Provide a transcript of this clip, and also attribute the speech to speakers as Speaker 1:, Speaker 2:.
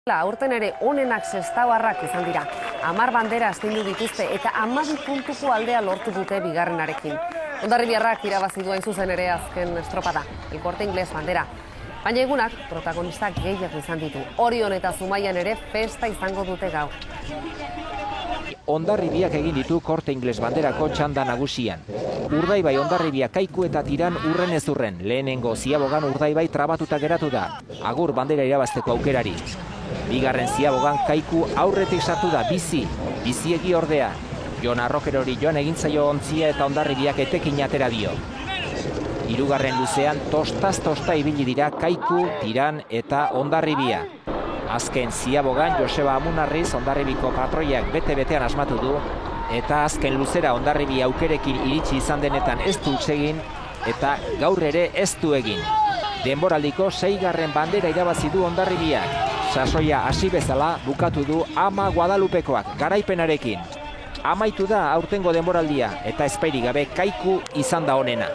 Speaker 1: Aurten ere onenak sestaoarrak izan dira. 10 bandera astindu dituzte eta 12 puntuko aldea lortu dute bigarrenarekin. Hondarribiarrak irabazi du hain zuzen ere azken estropada, El Corte Inglés bandera. Baina egunak protagonistak gehiago izan ditu. Orion eta Zumaian ere festa izango dute gaur.
Speaker 2: Hondarribiak egin ditu Corte Inglés banderako txanda nagusian. Urdaibai Hondarribia Kaiku eta Tiran urren ez urren. Lehenengo Ziabogan Urdaibai trabatuta geratu da. Agur bandera irabazteko aukerari. Bigarren Ziabogan Kaiku aurretik sartu da biziegi ordea. Jon Arrokerori joan egin zaio ontzia eta Hondarribiak etekin atera dio. Hirugarren luzean tostaz tosta ibili dira Kaiku, Tiran eta Hondarribia. Azken Ziabogan Joseba Amunarriz Hondarribiko patroiak bete-betean asmatu du eta azken luzera Hondarribi aukerekin iritsi izan denetan ez du huts egin eta gaur ere ez du egin. Denboraldiko 6. bandera irabazi du Hondarribiak. Sasoia hasi bezala bukatu du Ama Guadalupekoak garaipenarekin. Amaitu da aurtengo denboraldia eta espairik gabe Kaiku izan da onena.